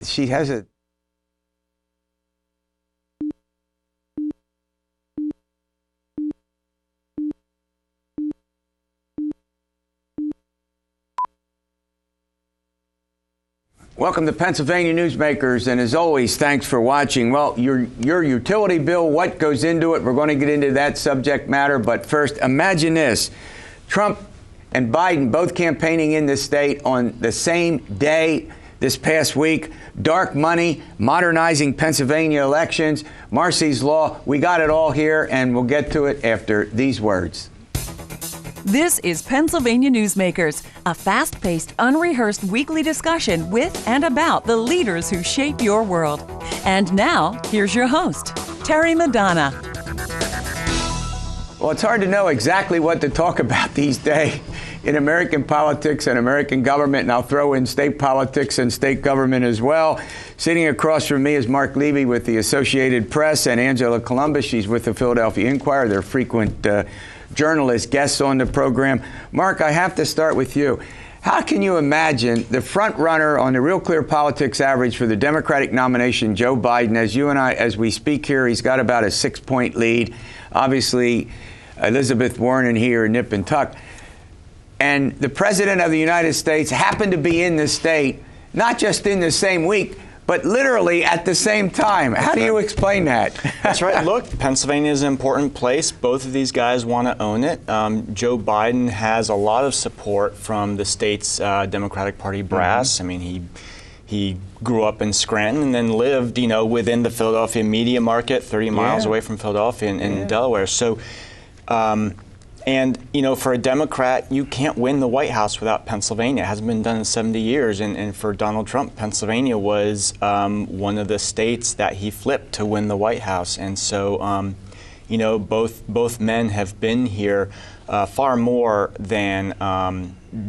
She has a... Welcome to Pennsylvania Newsmakers, and as always, thanks for watching. Well, your utility bill, what goes into it? We're going to get into that subject matter, but first, imagine this. Trump and Biden both campaigning in this state on the same day this past week. Dark money, modernizing Pennsylvania elections, Marsy's law. We got it all here, and we'll get to it after these words. This is Pennsylvania Newsmakers, a fast-paced, unrehearsed weekly discussion with and about the leaders who shape your world. And now, here's your host, Terry Madonna. Well, it's hard to know exactly what to talk about these days in American politics and American government, and I'll throw in state politics and state government as well. Sitting across from me is Marc Levy with the Associated Press, and Angela Couloumbis. She's with the Philadelphia Inquirer. They're frequent journalist guests on the program. Marc, I have to start with you. How can you imagine the front runner on the Real Clear Politics average for the Democratic nomination, Joe Biden? As you and I, as we speak here, he's got about a 6-point lead. Obviously, Elizabeth Warren and he are nip and tuck. And the President of the United States happened to be in the state, not just in the same week, but literally at the same time. How do you explain that? That's right. Look, Pennsylvania is an important place. Both of these guys want to own it. Joe Biden has a lot of support from the state's Democratic Party brass. I mean, he grew up in Scranton and then lived, within the Philadelphia media market, 30 miles away from Philadelphia in Delaware. So, for a Democrat, you can't win the White House without Pennsylvania. It hasn't been done in 70 years. And for Donald Trump, Pennsylvania was one of the states that he flipped to win the White House. And so, both men have been here far more than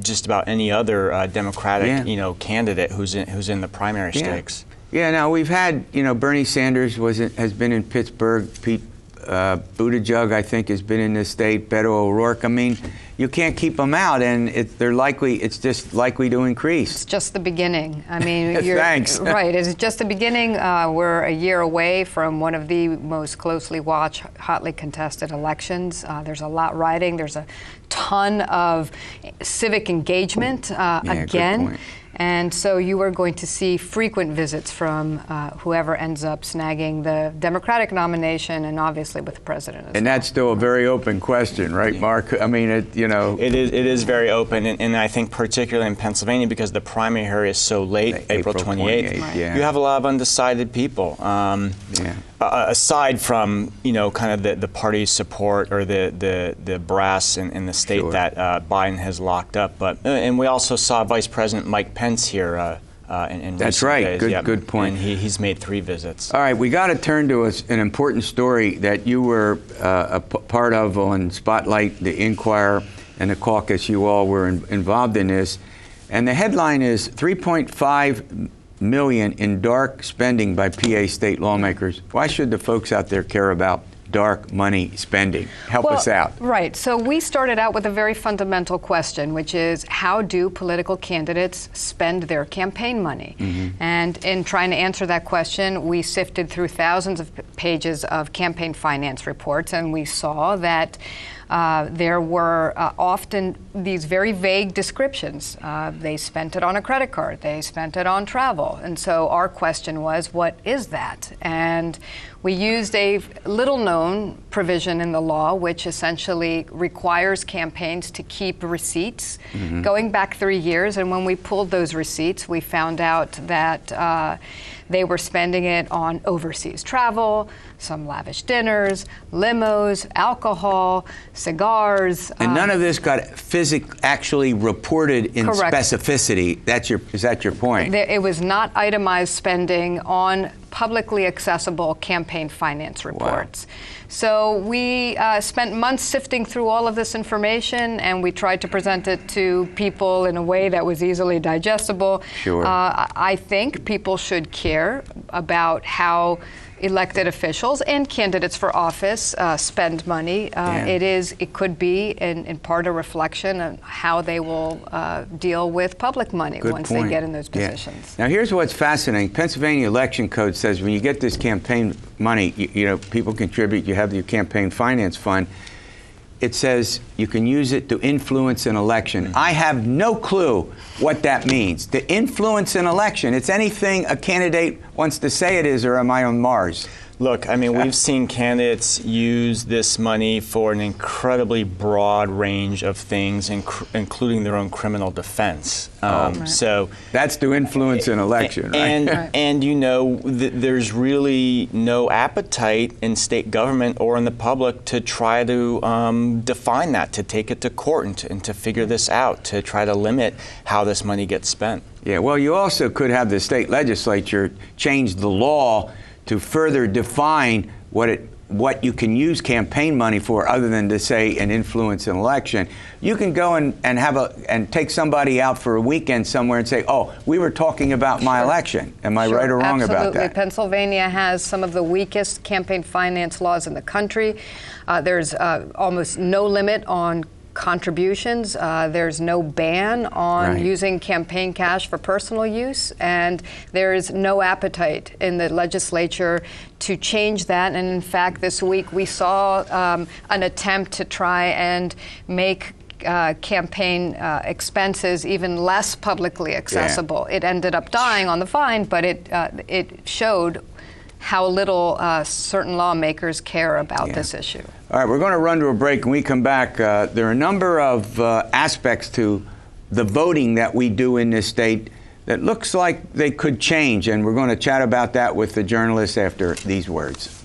just about any other Democratic, candidate who's in the primary stakes. Yeah. Now we've had, Bernie Sanders has been in Pittsburgh. Pete Buttigieg, I think, has been in this state. Beto O'Rourke. I mean, you can't keep them out, and it's just likely to increase. It's just the beginning. I mean, thanks. Right. It's just the beginning. We're a year away from one of the most closely watched, hotly contested elections. There's a lot riding. There's a ton of civic engagement again. Good point. And so you are going to see frequent visits from whoever ends up snagging the Democratic nomination, and obviously with the president as well. That's still a very open question, right, Marc? I mean, It is very open, and I think particularly in Pennsylvania, because the primary is so late, April 28th, you have a lot of undecided people. Aside from, kind of the party support or the brass in the state that Biden has locked up. And we also saw Vice President Mike Pence here in That's recent right. days. Good point. And he's made 3 visits. All right, we got to turn to an important story that you were a part of on Spotlight, the Inquirer, and the caucus. You all were involved in this. And the headline is $3.5 million in dark spending by PA state lawmakers. Why should the folks out there care about dark money spending? Help us out. Right. So we started out with a very fundamental question, which is, how do political candidates spend their campaign money? And in trying to answer that question, we sifted through thousands of pages of campaign finance reports, and we saw that there were often these very vague descriptions. They spent it on a credit card. They spent it on travel. And so our question was, what is that? And we used a little-known provision in the law, which essentially requires campaigns to keep receipts going back 3 years. And when we pulled those receipts, we found out that they were spending it on overseas travel, some lavish dinners, limos, alcohol, cigars. And none of this got actually reported in Correct. Specificity. Is that your point? It was not itemized spending on publicly accessible campaign finance reports. Wow. So we spent months sifting through all of this information, and we tried to present it to people in a way that was easily digestible. Sure. I think people should care about how elected officials and candidates for office spend money. It could be in part a reflection on how they will deal with public money once they get in those positions. Now here's what's fascinating. Pennsylvania election code says when you get this campaign money, you know, people contribute, you have your campaign finance fund. It says you can use it to influence an election. I have no clue what that means. To influence an election, it's anything a candidate wants to say it is, or am I on Mars? Look, I mean, we've seen candidates use this money for an incredibly broad range of things, including their own criminal defense. So that's to influence an election, right? And you know, there's really no appetite in state government or in the public to try to define that, to take it to court and to figure this out, to try to limit how this money gets spent. Yeah, well, you also could have the state legislature change the law to further define what you can use campaign money for, other than to say and influence an election. You can go and take somebody out for a weekend somewhere and say, "Oh, we were talking about my election." Am I right or wrong about that? Absolutely. Pennsylvania has some of the weakest campaign finance laws in the country. There's almost no limit on contributions. There's no ban on using campaign cash for personal use, and there is no appetite in the legislature to change that. And in fact, this week we saw an attempt to try and make campaign expenses even less publicly accessible. It ended up dying on the vine, but it showed how little certain lawmakers care about this issue. All right, we're going to run to a break. When we come back, there are a number of aspects to the voting that we do in this state that looks like they could change, and we're going to chat about that with the journalists after these words.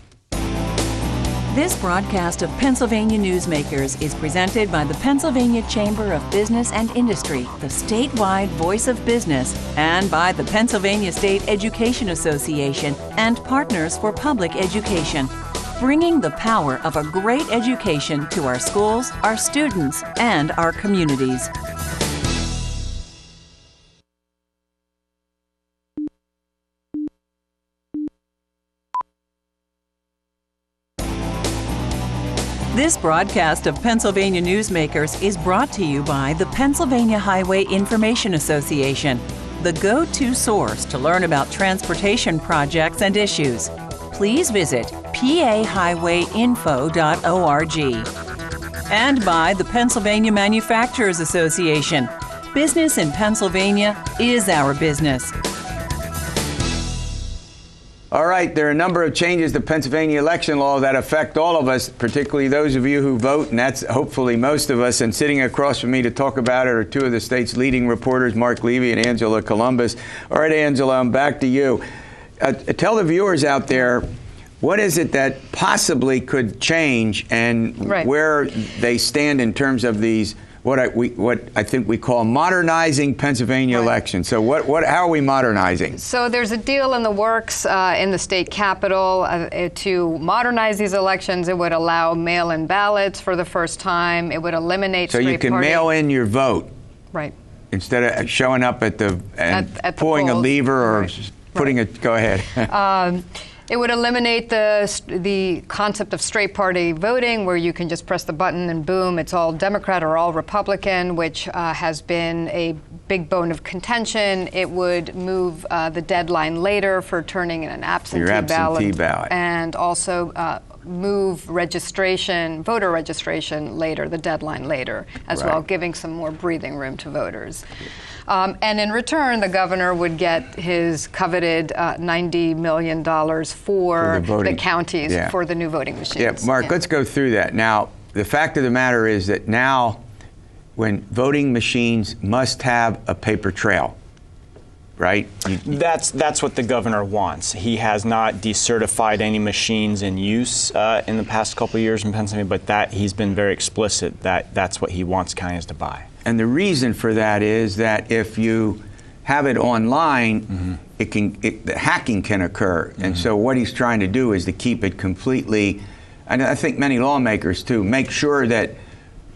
This broadcast of Pennsylvania Newsmakers is presented by the Pennsylvania Chamber of Business and Industry, the statewide voice of business, and by the Pennsylvania State Education Association and Partners for Public Education, bringing the power of a great education to our schools, our students, and our communities. This broadcast of Pennsylvania Newsmakers is brought to you by the Pennsylvania Highway Information Association, the go-to source to learn about transportation projects and issues. Please visit pahighwayinfo.org. And by the Pennsylvania Manufacturers Association. Business in Pennsylvania is our business. All right, there are a number of changes to Pennsylvania election law that affect all of us, particularly those of you who vote, and that's hopefully most of us. And sitting across from me to talk about it are two of the state's leading reporters, Marc Levy and Angela Couloumbis. All right, Angela, I'm back to you. Tell the viewers out there, what is it that possibly could change, and where they stand in terms of these what I think we call modernizing Pennsylvania elections. So how are we modernizing? So there's a deal in the works in the state capitol to modernize these elections. It would allow mail-in ballots for the first time. It would eliminate so you can mail in your vote, right? Instead of showing up at the pulling a lever or putting a. Go ahead. It would eliminate the concept of straight party voting, where you can just press the button and boom, it's all Democrat or all Republican, which has been a big bone of contention. It would move the deadline later for turning in an absentee ballot. And also move voter registration later, the deadline later as well, giving some more breathing room to voters. And in return, the governor would get his coveted $90 million for the counties for the new voting machines. Yeah, Mark, let's go through that. Now, the fact of the matter is that now when voting machines must have a paper trail, right? That's what the governor wants. He has not decertified any machines in use in the past couple of years in Pennsylvania, but that he's been very explicit that that's what he wants counties to buy. And the reason for that is that if you have it online, the hacking can occur. And so what he's trying to do is to keep it completely, and I think many lawmakers too, make sure that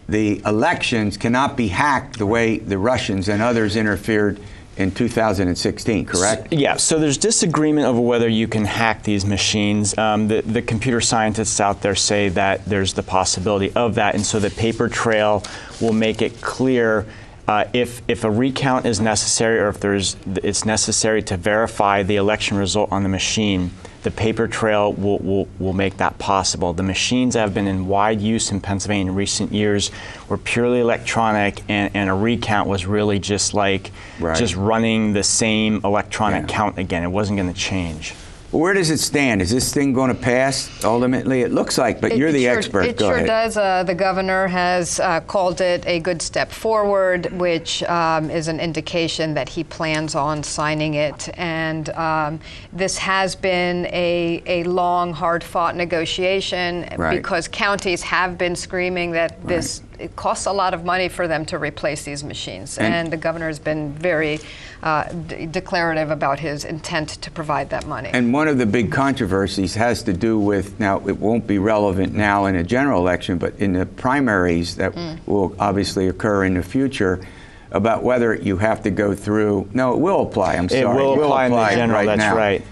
the elections cannot be hacked the way the Russians and others interfered in 2016, correct? Yeah, so there's disagreement over whether you can hack these machines. The computer scientists out there say that there's the possibility of that, and so the paper trail will make it clear if a recount is necessary, or if it's necessary to verify the election result on the machine. The paper trail will make that possible. The machines that have been in wide use in Pennsylvania in recent years were purely electronic, and a recount was really just like just running the same electronic count again. It wasn't going to change. Well, where does it stand? Is this thing going to pass ultimately? It looks like, but you're the expert. It sure does. The governor has called it a good step forward, which is an indication that he plans on signing it. And this has been a long, hard-fought negotiation because counties have been screaming that it costs a lot of money for them to replace these machines. And the governor has been very declarative about his intent to provide that money. And one of the big controversies has to do with, now it won't be relevant now in a general election, but in the primaries that will obviously occur in the future, about whether you have to go through. No, it will apply. I'm sorry. It will apply in the general. That's now. Right.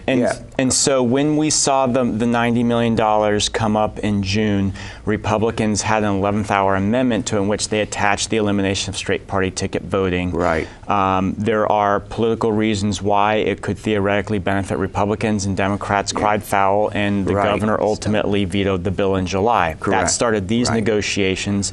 And so when we saw the $90 million come up in June, Republicans had an 11th hour amendment to it in which they attached the elimination of straight party ticket voting. Right. There are political reasons why it could theoretically benefit Republicans, and Democrats cried foul, and the governor ultimately vetoed the bill in July. Correct. That started these negotiations.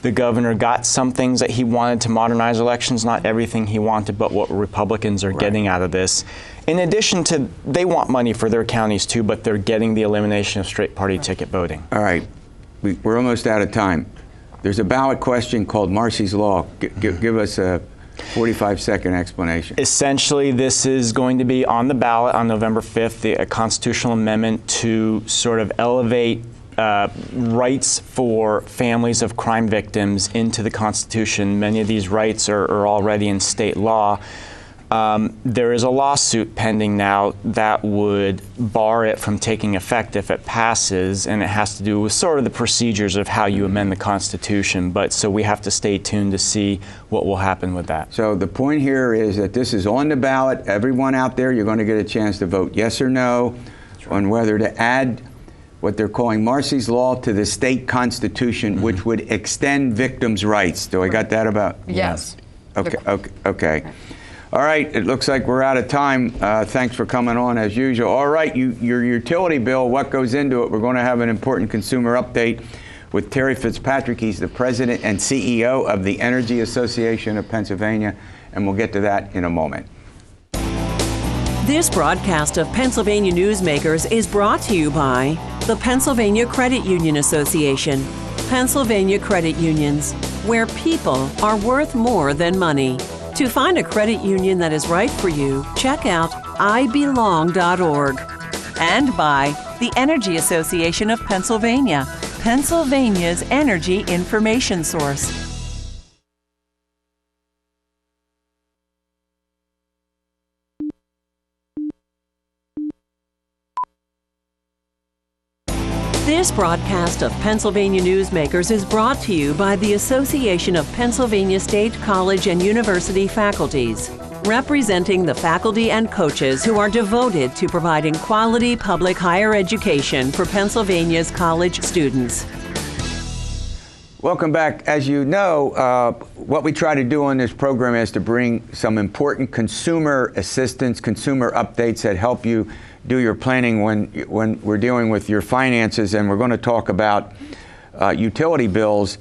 The governor got some things that he wanted to modernize elections, not everything he wanted, but what Republicans are getting out of this. In addition to, they want money for their counties too, but they're getting the elimination of straight party ticket voting. All right, we're almost out of time. There's a ballot question called Marsy's Law. Give us a 45-second explanation. Essentially, this is going to be on the ballot on November 5th, a constitutional amendment to sort of elevate rights for families of crime victims into the Constitution. Many of these rights are already in state law. There is a lawsuit pending now that would bar it from taking effect if it passes, and it has to do with sort of the procedures of how you amend the Constitution. But so we have to stay tuned to see what will happen with that. So the point here is that this is on the ballot. Everyone out there, you're going to get a chance to vote yes or no on whether to add what they're calling Marsy's Law to the state constitution, which would extend victims' rights. Do I got that about? Yes. Okay. All right, it looks like we're out of time. Thanks for coming on as usual. All right, your utility bill, what goes into it? We're going to have an important consumer update with Terry Fitzpatrick. He's the president and CEO of the Energy Association of Pennsylvania, and we'll get to that in a moment. This broadcast of Pennsylvania Newsmakers is brought to you by the Pennsylvania Credit Union Association. Pennsylvania Credit Unions, where people are worth more than money. To find a credit union that is right for you, check out ibelong.org. And by the Energy Association of Pennsylvania, Pennsylvania's energy information source. This broadcast of Pennsylvania Newsmakers is brought to you by the Association of Pennsylvania State College and University Faculties, representing the faculty and coaches who are devoted to providing quality public higher education for Pennsylvania's college students. Welcome back. As you know, what we try to do on this program is to bring some important consumer assistance, consumer updates that help you do your planning when we're dealing with your finances, and we're going to talk about utility bills.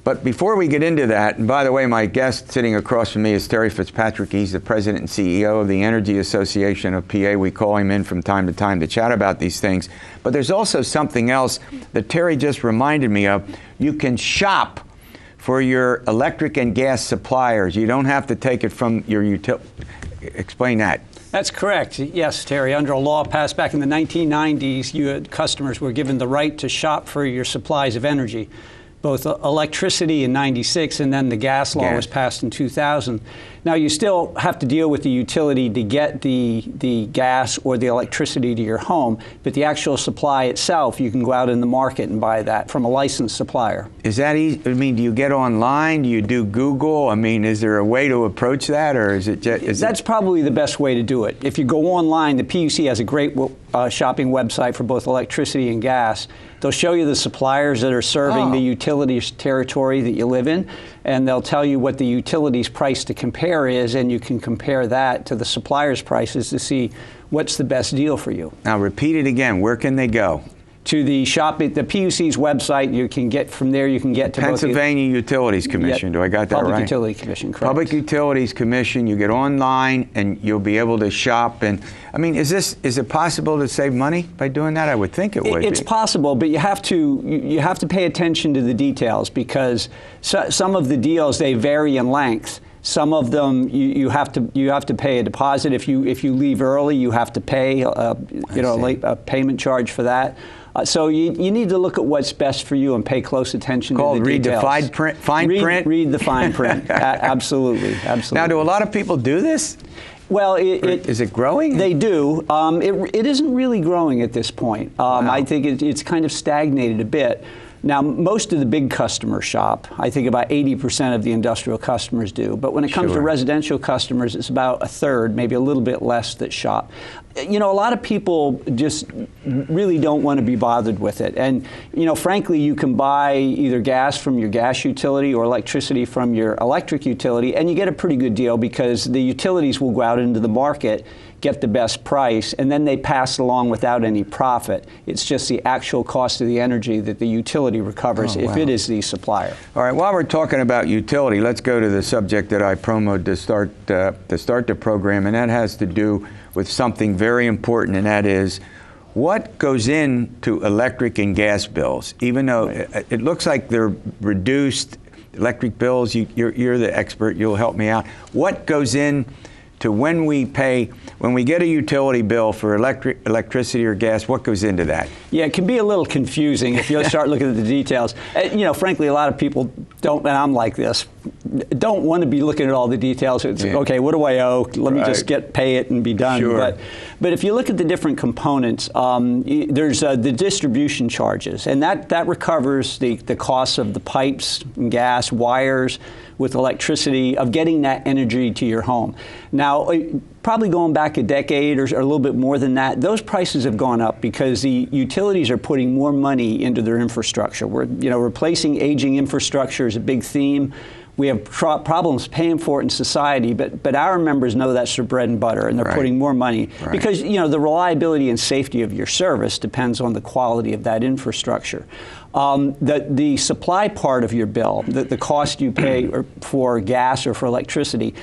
But before we get into that, and by the way, my guest sitting across from me is Terry Fitzpatrick. He's the president and CEO of the Energy Association of PA. We call him in from time to time to chat about these things. But there's also something else that Terry just reminded me of. You can shop for your electric and gas suppliers. You don't have to take it from your utility. Explain that. That's correct. Yes, Terry. Under a law passed back in the 1990s, customers were given the right to shop for your supplies of energy. both electricity in '96 and then the gas law was passed in 2000. Now, you still have to deal with the utility to get the gas or the electricity to your home, but the actual supply itself, you can go out in the market and buy that from a licensed supplier. Is that easy? I mean, do you get online? Do you do Google? I mean, is there a way to approach that, or is it just... That's probably the best way to do it. If you go online, the PUC has a great shopping website for both electricity and gas. They'll show you the suppliers that are serving the utilities territory that you live in, and they'll tell you what the utilities price to compare is, and you can compare that to the supplier's prices to see what's the best deal for you. Now, repeat it again. Where can they go? To the PUC's website. You can get from there. You can get to Pennsylvania Utilities Commission. Do I got that right? Public Utility Commission, correct. Public Utilities Commission. You get online and you'll be able to shop. And I mean, is it possible to save money by doing that? I would think it would. It's possible, but you have to pay attention to the details, because some of the deals, they vary in length. Some of them you have to pay a deposit. If you leave early, you have to pay a payment charge for that. So you need to look at what's best for you and pay close attention to the details. Read the fine print? Read the fine print. Absolutely. Now, do a lot of people do this? Well, is it growing? They do. It isn't really growing at this point. Wow. I think it's kind of stagnated a bit. Now, most of the big customers shop. I think about 80% of the industrial customers do. But when it comes to residential customers, it's about a third, maybe a little bit less, that shop. You know, a lot of people just really don't want to be bothered with it. And, you know, frankly, you can buy either gas from your gas utility or electricity from your electric utility, and you get a pretty good deal, because the utilities will go out into the market, get the best price, and then they pass along without any profit. It's just the actual cost of the energy that the utility recovers if it is the supplier. All right, while we're talking about utility, let's go to the subject that I promoted to start the program, and that has to do with something very important, and that is what goes into electric and gas bills. Even though it looks like they're reduced electric bills, you're the expert, you'll help me out. What goes in to when we get a utility bill for electricity or gas, what goes into that? Yeah, it can be a little confusing if you start looking at the details. You know, frankly, a lot of people don't, and I'm like this, don't want to be looking at all the details. It's okay, what do I owe? Let me just pay it and be done. Sure. But if you look at the different components, there's the distribution charges, and that recovers the costs of the pipes, and gas, wires, with electricity, of getting that energy to your home. Now, probably going back a decade or a little bit more than that, those prices have gone up because the utilities are putting more money into their infrastructure. Replacing aging infrastructure is a big theme. We have problems paying for it in society, but our members know that's their bread and butter, and they're putting more money because the reliability and safety of your service depends on the quality of that infrastructure. The supply part of your bill, the cost you pay for gas or for electricity,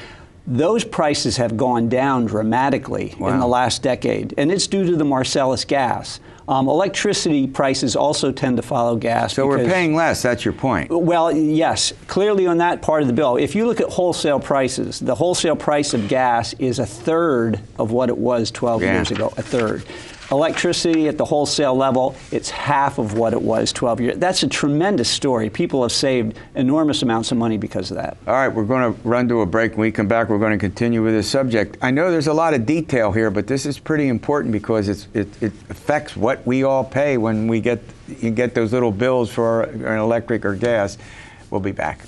those prices have gone down dramatically in the last decade, and it's due to the Marcellus gas. Electricity prices also tend to follow gas. So we're paying less, that's your point. Well, yes, clearly on that part of the bill. If you look at wholesale prices, the wholesale price of gas is a third of what it was 12 years ago, a third. Electricity at the wholesale level, it's half of what it was 12 years. That's a tremendous story. People have saved enormous amounts of money because of that. All right, we're going to run to a break. When we come back, we're going to continue with this subject. I know there's a lot of detail here, but this is pretty important because it affects what we all pay when you get those little bills for an electric or gas. We'll be back.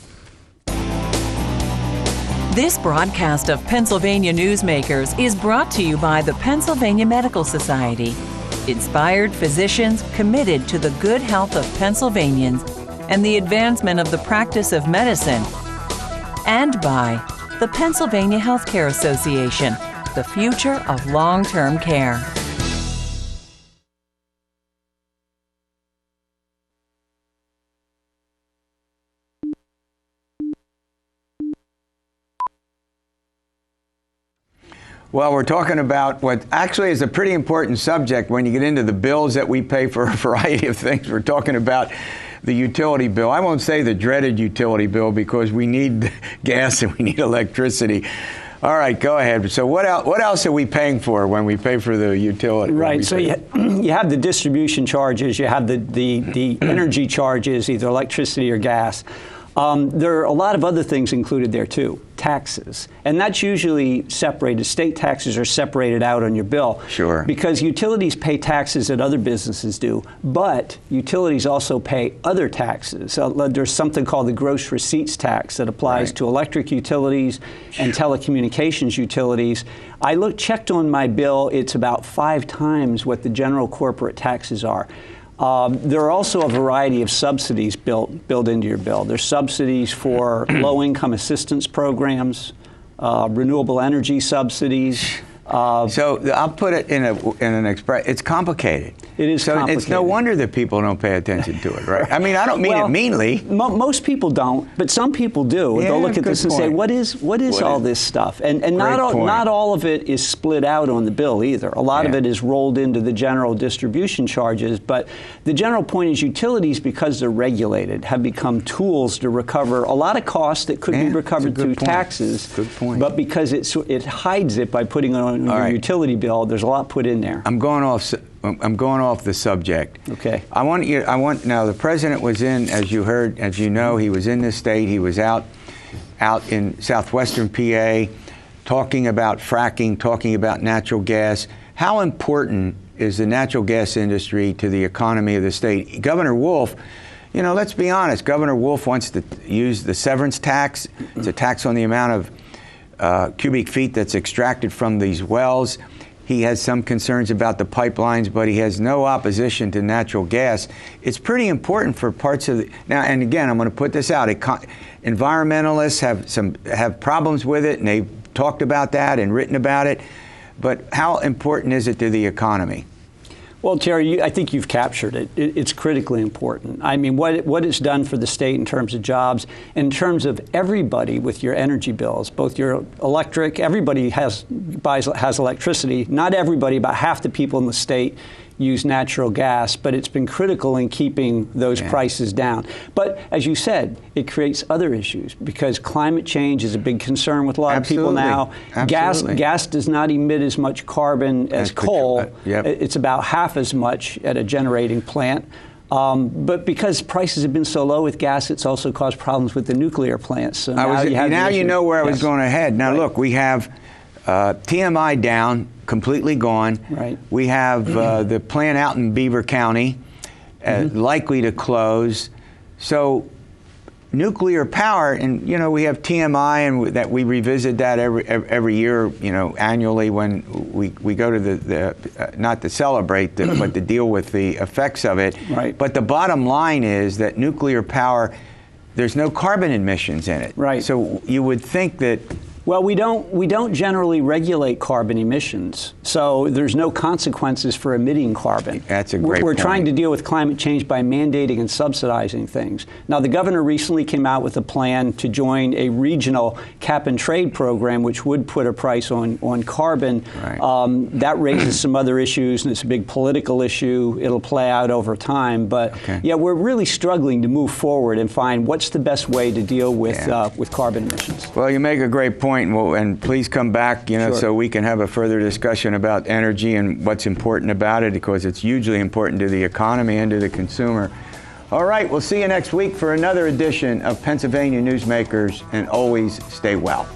This broadcast of Pennsylvania Newsmakers is brought to you by the Pennsylvania Medical Society, inspired physicians committed to the good health of Pennsylvanians and the advancement of the practice of medicine, and by the Pennsylvania Healthcare Association, the future of long-term care. Well, we're talking about what actually is a pretty important subject when you get into the bills that we pay for a variety of things. We're talking about the utility bill. I won't say the dreaded utility bill because we need gas and we need electricity. All right, go ahead. So what else are we paying for when we pay for the utility? Right. So you have the distribution charges. You have the energy charges, either electricity or gas. There are a lot of other things included there too, taxes. And that's usually separated. State taxes are separated out on your bill. Sure. Because utilities pay taxes that other businesses do, but utilities also pay other taxes. So there's something called the gross receipts tax that applies to electric utilities and telecommunications utilities. I checked on my bill, it's about 5 times what the general corporate taxes are. There are also a variety of subsidies built into your bill. There's subsidies for low-income assistance programs, renewable energy subsidies. So I'll put it in an express. It's complicated. It is complicated. It's no wonder that people don't pay attention to it, right? I mean, I don't mean it meanly. Most people don't, but some people do. Yeah, they'll look at this and say, "What is all this stuff?" And not all of it is split out on the bill either. A lot of it is rolled into the general distribution charges. But the general point is, utilities, because they're regulated, have become tools to recover a lot of costs that could be recovered through taxes. Good point. But because it hides it by putting it on your utility bill, there's a lot put in there. I'm going off the subject. Okay. Now the president was in, as you heard, as you know, he was in this state. He was out in southwestern PA talking about fracking, talking about natural gas. How important is the natural gas industry to the economy of the state? Governor Wolf, let's be honest, Governor Wolf wants to use the severance tax. It's a tax on the amount of cubic feet that's extracted from these wells. He has some concerns about the pipelines, but he has no opposition to natural gas. It's pretty important for parts of now, and again, I'm going to put this out. Environmentalists have problems with it, and they've talked about that and written about it. But how important is it to the economy? Well, Terry, I think you've captured it. It's critically important. I mean, what it's done for the state in terms of jobs, in terms of everybody with your energy bills, both your electric, everybody has electricity. Not everybody, about half the people in the state use natural gas, but it's been critical in keeping those prices down. But as you said, it creates other issues because climate change is a big concern with a lot of people now. Gas does not emit as much carbon as coal. It's about half as much at a generating plant. But because prices have been so low with gas, it's also caused problems with the nuclear plants. So now you know where I was going ahead. Now look, we have TMI down, completely gone. Right. We have the plant out in Beaver County likely to close. So nuclear power, and we have TMI, and that we revisit that every year, annually when we go to the not to celebrate, but to deal with the effects of it. Right. But the bottom line is that nuclear power, there's no carbon emissions in it. Right. So you would think that. Well, we don't generally regulate carbon emissions, so there's no consequences for emitting carbon. That's a great point. We're trying to deal with climate change by mandating and subsidizing things. Now, the governor recently came out with a plan to join a regional cap-and-trade program, which would put a price on carbon. Right. That raises some other issues, and it's a big political issue. It'll play out over time, but yeah, we're really struggling to move forward and find what's the best way to deal with carbon emissions. Well, you make a great point. And please come back, so we can have a further discussion about energy and what's important about it, because it's hugely important to the economy and to the consumer. All right, we'll see you next week for another edition of Pennsylvania Newsmakers, and always stay well.